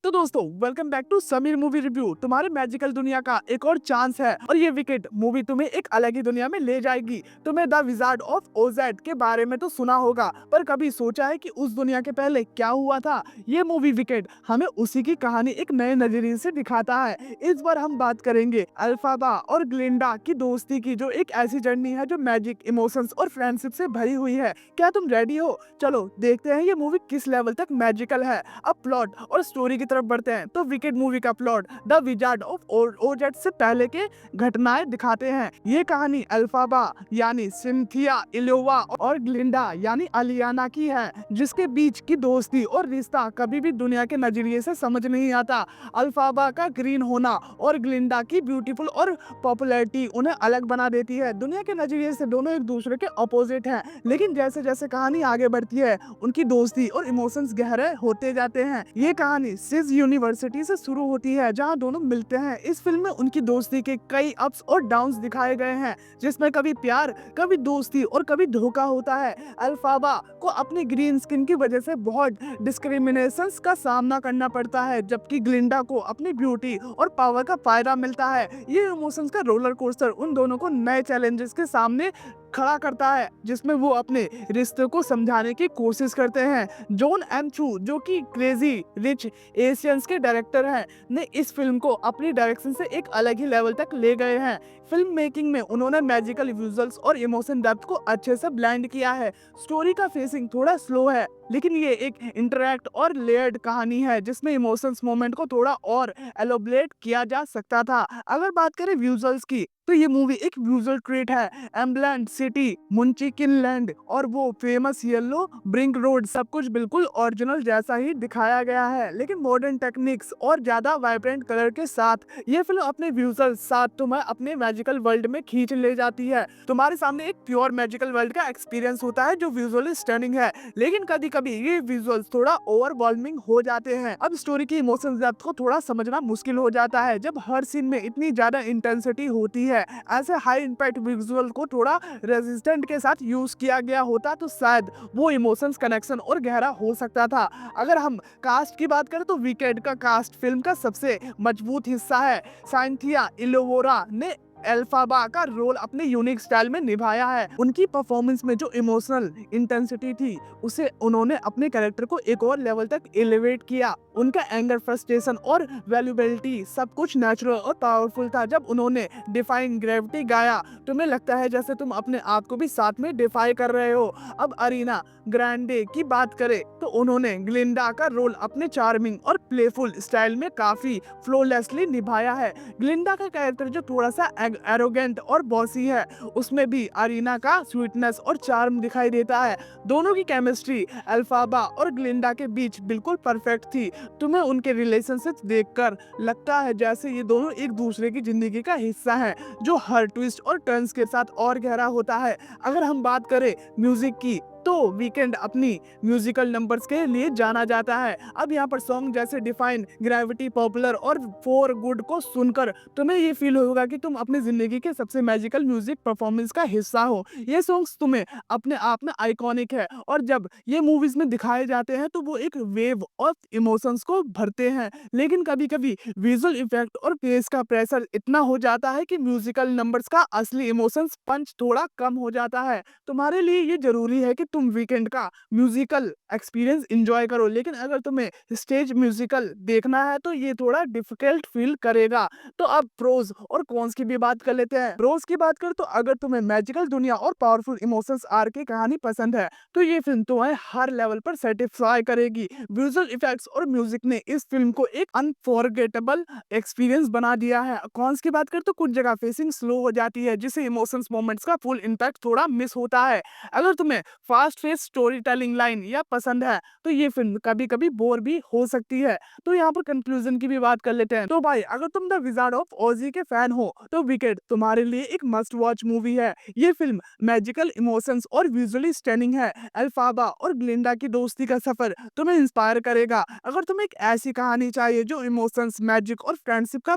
तो दोस्तों welcome back to Sameer movie review. तुम्हारे मैजिकल दुनिया का एक और चांस है और ये विकेट मूवी तुम्हें एक अलग ही दुनिया में ले जाएगी। तुम्हें द विजार्ड ऑफ ओजेड के बारे में तो सुना होगा, पर कभी सोचा है कि उस दुनिया के पहले क्या हुआ था? ये मूवी विकेट हमें उसी की कहानी एक नए नजरिए से दिखाता है। इस बार हम बात करेंगे अल्फाबा और ग्लिंडा की दोस्ती की, जो एक ऐसी जर्नी है जो मैजिक, इमोशंस और फ्रेंडशिप से भरी हुई है। क्या तुम रेडी हो? चलो देखते हैं ये मूवी किस लेवल तक मैजिकल है। अब प्लॉट और स्टोरी की तरफ बढ़ते हैं तो विकेट मूवी का plot the wizard of OZ से पहले के घटनाएं दिखाते हैं। ये कहानी अल्फाबा यानी सिंथिया इलोवा और ग्लिंडा यानी अलियाना की है, जिसके बीच की दोस्ती और रिश्ता कभी भी दुनिया के नजरिए से समझ नहीं आता। अल्फाबा का ग्रीन होना और ग्लिंडा की ब्यूटीफुल और पॉपुलैरिटी उन्हें अलग बना देती है। दुनिया के नजरिए से दोनों एक दूसरे के अपोजिट हैं, लेकिन जैसे जैसे कहानी आगे बढ़ती है उनकी दोस्ती और इमोशंस गहरे होते जाते हैं। ये कहानी सिज यूनिवर्सिटी से शुरू होती है, जहां दोनों मिलते हैं। इस फिल्म में उनकी दोस्ती के कई अप्स और डाउन्स दिखाए गए हैं, जिसमें कभी प्यार, कभी दोस्ती और कभी धोखा होता है। अल्फाबा को अपनी ग्रीन स्किन की वजह से बहुत डिस्क्रिमिनेशंस का सामना करना पड़ता है, जबकि ग्लिंडा को अपनी ब्यूटी और पावर का फायदा मिलता है। ये इमोशंस का रोलर कोस्टर उन दोनों को नए चैलेंजेस के सामने खड़ा करता है, जिसमें वो अपने रिश्ते को समझाने की कोशिश करते हैं। जॉन एम चू, जो कि क्रेजी रिच एशियंस के डायरेक्टर हैं, ने इस फिल्म को अपनी डायरेक्शन से एक अलग ही लेवल तक ले गए हैं। फिल्म मेकिंग में उन्होंने मैजिकल विजुअल्स और इमोशन डेप्थ को अच्छे से ब्लेंड किया है। स्टोरी का फेसिंग थोड़ा स्लो है, लेकिन ये एक इंटरैक्ट और लेयर्ड कहानी है, जिसमें इमोशंस मोमेंट को थोड़ा और एलोबरेट किया जा सकता था। अगर बात करें विजुअल्स की, तो ये मूवी एक विजुअल ट्रीट है। एम्बलैंड सिटी, मुंचिकिन लैंड और वो फेमस येलो ब्रिंक रोड, सब कुछ बिल्कुल ओरिजिनल जैसा ही दिखाया गया है, लेकिन मॉडर्न टेक्निक्स और ज्यादा वाइब्रेंट कलर के साथ। ये फिल्म अपने विजुअल्स साथ तुम्हें अपने मैजिकल वर्ल्ड में खींच ले जाती है। तुम्हारे सामने एक प्योर मैजिकल वर्ल्ड का एक्सपीरियंस होता है, जो विजुअली स्टनिंग है, लेकिन कभी कभी ये विजुअल्स थोड़ा ओवरवेलमिंग हो जाते हैं। अब स्टोरी की इमोशंस डेप्थ को थोड़ा समझना मुश्किल हो जाता है, जब हर सीन में इतनी ज्यादा इंटेंसिटी होती है। ऐसे हाई इम्पैक्ट विजुअल को थोड़ा रेजिस्टेंट के साथ यूज किया गया होता तो शायद वो इमोशंस कनेक्शन और गहरा हो सकता था। अगर हम कास्ट की बात करें तो वीकेंड का कास्ट फिल्म का सबसे मजबूत हिस्सा है। साइंथिया इलोवोरा ने अल्फाबा का रोल अपने यूनिक स्टाइल में निभाया है। उनकी परफॉर्मेंस में जो इमोशनल इंटेंसिटी थी, उसे उन्होंने अपने कैरेक्टर को एक और लेवल तक एलिवेट किया। उनका एंगर, फ्रस्ट्रेशन और वैल्यूबिलिटी सब कुछ नेचुरल और पावरफुल था। जब उन्होंने डिफाइंग ग्रेविटी गाया, तुम्हें लगता है जैसे तुम अपने आप को भी साथ में डिफाई कर रहे हो। अब अरीना ग्रैंडे की बात करें तो उन्होंने ग्लिंडा का रोल अपने चार्मिंग और प्लेफुल स्टाइल में काफी फ्लॉलेसली निभाया है। ग्लिंडा का कैरेक्टर जो थोड़ा सा एरोगेंट और बॉसी है, उसमें भी अरीना का स्वीटनेस और चार्म दिखाई देता है। दोनों की केमिस्ट्री अल्फाबा और ग्लिंडा के बीच बिल्कुल परफेक्ट थी। तुम्हें उनके रिलेशनशिप देखकर लगता है जैसे ये दोनों एक दूसरे की जिंदगी का हिस्सा हैं, जो हर ट्विस्ट और टर्न्स के साथ और गहरा होता है। अगर हम बात करें म्यूजिक की, तो वीकेंड अपनी म्यूजिकल नंबर्स के लिए जाना जाता है। अब यहाँ पर सॉन्ग जैसे डिफाइन, ग्रेविटी, पॉपुलर और फॉर गुड को सुनकर तुम्हें ये फील होगा कि तुम अपनी जिंदगी के सबसे मैजिकल म्यूजिक परफॉर्मेंस का हिस्सा हो। ये सॉन्ग्स तुम्हें अपने आप में आइकॉनिक है, और जब ये मूवीज में दिखाए जाते हैं तो वो एक वेव ऑफ इमोशंस को भरते हैं। लेकिन कभी कभी विजुअल इफेक्ट और पेस का प्रेशर इतना हो जाता है कि म्यूजिकल नंबर्स का असली इमोशंस पंच थोड़ा कम हो जाता है। तुम्हारे लिए ये जरूरी है कि तुम वीकेंड का म्यूजिकल एक्सपीरियंस एंजॉय करो, लेकिन अगर तुम्हें स्टेज म्यूजिकल देखना है तो ये थोड़ा डिफिकल्ट फील करेगा। तो अब प्रोज और कॉन्स की भी बात कर लेते हैं। प्रोज की बात कर तो अगर तुम्हें मैजिकल दुनिया और पावरफुल इमोशंस आर की कहानी पसंद है, तो ये फिल्म तुम्हें हर लेवल पर सेटिस्फाई करेगी। विजुअल इफेक्ट्स और म्यूजिक ने इस फिल्म को एक अनफॉरगेटेबल एक्सपीरियंस बना दिया है। कॉन्स की बात कर तो कुछ जगह फेसिंग स्लो हो जाती है, जिससे इमोशंस मोमेंट्स का फुल इम्पैक्ट थोड़ा मिस होता है। अगर तुम्हें fast face story telling line या पसंद है, तो ये फिल्म कभी कभी बोर भी हो सकती है। तो यहाँ पर कंक्लूजन की भी बात कर लेते हैं। तो भाई, अगर तुम द विजार्ड ऑफ ओजी के फैन हो तो विकेट तुम्हारे लिए एक मस्ट वॉच मूवी है। ये फिल्म मैजिकल इमोशंस और विजुअली स्टनिंग है। अल्फाबा और ग्लिंडा की दोस्ती का सफर तुम्हें इंस्पायर करेगा। अगर तुम्हें एक ऐसी कहानी चाहिए जो इमोशंस, मैजिक और फ्रेंडशिप का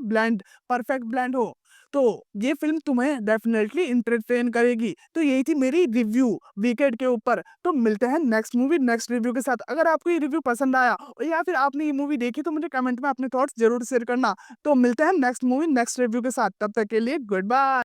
परफेक्ट ब्लेंड हो, तो ये फ़िल्म तुम्हें डेफ़िनेटली एंटरटेन करेगी। तो यही थी मेरी रिव्यू विकेट के ऊपर। तो मिलते हैं नेक्स्ट मूवी, नेक्स्ट रिव्यू के साथ। अगर आपको ये रिव्यू पसंद आया या फिर आपने ये मूवी देखी तो मुझे कमेंट में अपने थॉट्स ज़रूर शेयर करना। तो मिलते हैं नेक्स्ट मूवी, नेक्स्ट रिव्यू के साथ। तब तक के लिए गुड बाय।